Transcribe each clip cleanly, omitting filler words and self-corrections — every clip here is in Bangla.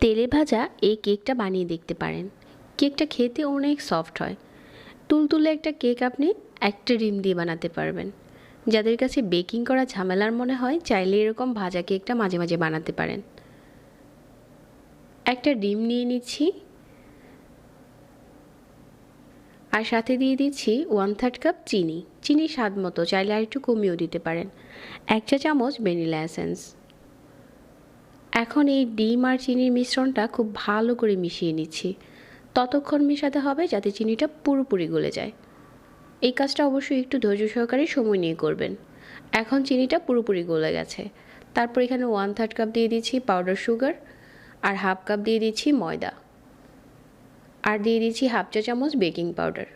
তেলে ভাজা এই কেকটা বানিয়ে দেখতে পারেন। কেকটা খেতে অনেক সফট হয়। তুলতুলে একটা কেক আপনি একটা ডিম দিয়ে বানাতে পারবেন। যাদের কাছে বেকিং করা ঝামেলার মনে হয়, চাইলে এরকম ভাজা কেকটা মাঝে মাঝে বানাতে পারেন। একটা ডিম নিয়ে নিচ্ছি, আর সাথে দিয়ে দিচ্ছি 1/3 কাপ চিনি। চিনি স্বাদ মতো, চাইলে আর একটু কমিয়েও দিতে পারেন। 1 চা চামচ ভ্যানিলা এসেন্স। এখন এই ডিম আর চিনির মিশ্রণটা খুব ভালো করে মিশিয়ে নিচ্ছি। ততক্ষণ মেশাতে হবে যাতে চিনিটা পুরোপুরি গলে যায়। এই কাজটা অবশ্যই একটু ধৈর্য সহকারে সময় নিয়ে করবেন। এখন চিনিটা পুরোপুরি গলে গেছে। তারপর এখানে 1/3 কাপ দিয়ে দিচ্ছি পাউডার সুগার, আর 1/2 কাপ দিয়ে দিচ্ছি ময়দা, আর দিয়ে দিচ্ছি 1/2 চা চামচ বেকিং পাউডার।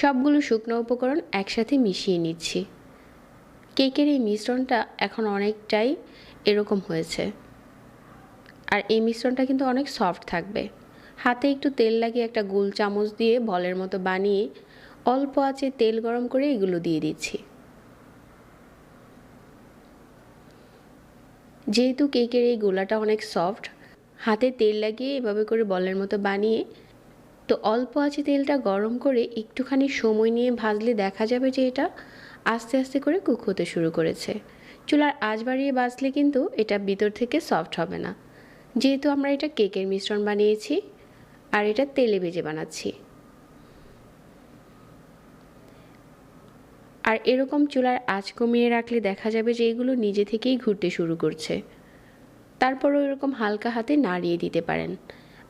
সবগুলো শুকনো উপকরণ একসাথে মিশিয়ে নিচ্ছি। কেকের এই মিশ্রণটা এখন অনেকটাই এরকম হয়েছে, আর এই মিশ্রণটা কিন্তু অনেক সফট থাকবে। হাতে একটু তেল লাগিয়ে একটা গোল চামচ দিয়ে বলের মতো বানিয়ে অল্প আঁচে তেল গরম করে এগুলো দিয়ে দিচ্ছি। যেহেতু কেকের এই গোলাটা অনেক সফট, হাতে তেল লাগিয়ে এভাবে করে বলের মতো বানিয়ে তো অল্প আঁচে তেলটা গরম করে একটুখানি সময় নিয়ে ভাজলে দেখা যাবে যে এটা আস্তে আস্তে করে কুক হতে শুরু করেছে। চুলার আঁচ বাড়িয়ে ভাজলে কিন্তু এটা ভিতর থেকে সফট হবে না, যেহেতু আমরা এটা কেকের মিশ্রণ বানিয়েছি আর এটা তেলে ভেজে বানাচ্ছি। আর এরকম চুলার আঁচ কমিয়ে রাখলে দেখা যাবে যে এগুলো নিজে থেকেই ঘুরতে শুরু করছে। তারপরও এরকম হালকা হাতে নাড়িয়ে দিতে পারেন,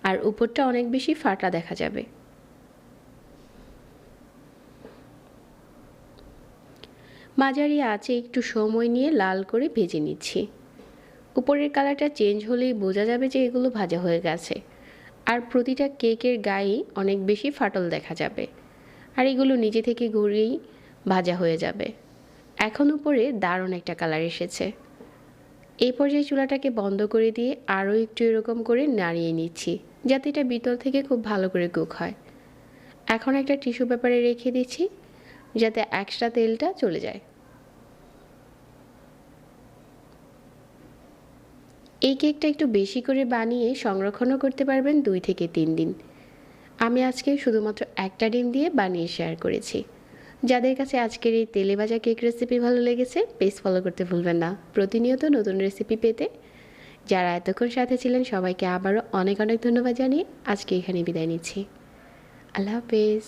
আর উপরটা অনেক বেশি ফাটা দেখা যাবে। মাঝারি আঁচে একটু সময় নিয়ে লাল করে ভেজে নিচ্ছি। উপরের কালারটা চেঞ্জ হলেই বোঝা যাবে যে এগুলো ভাজা হয়ে গেছে, আর প্রতিটা কেকের গায়ে অনেক বেশি ফাটল দেখা যাবে, আর এগুলো নিজে থেকে ঘুরেই ভাজা হয়ে যাবে। এখন উপরে দারুণ একটা কালার এসেছে। এই পর্যায়ে চুলাটাকে বন্ধ করে দিয়ে আরও একটু এরকম করে নাড়িয়ে নিচ্ছি, যাতে এটা ভিতর থেকে খুব ভালো করে কুক হয়। এখন একটা টিস্যু পেপারে রেখে দিচ্ছি যাতে এক্সট্রা তেলটা চলে যায়। এই কেকটা একটু বেশি করে বানিয়ে সংরক্ষণও করতে পারবেন 2 থেকে 3 দিন। আমি আজকে শুধুমাত্র একটা ডিম দিয়ে বানিয়ে শেয়ার করেছি। যাদের কাছে আজকের এই তেলে ভাজা কেক রেসিপি ভালো লেগেছে, পেজ ফলো করতে ভুলবেন না প্রতিনিয়ত নতুন রেসিপি পেতে। যারা এতক্ষণ সাথে ছিলেন সবাইকে আবারও অনেক অনেক ধন্যবাদ জানিয়ে আজকে এখানে বিদায় নিচ্ছি। আল্লাহ হাফেজ।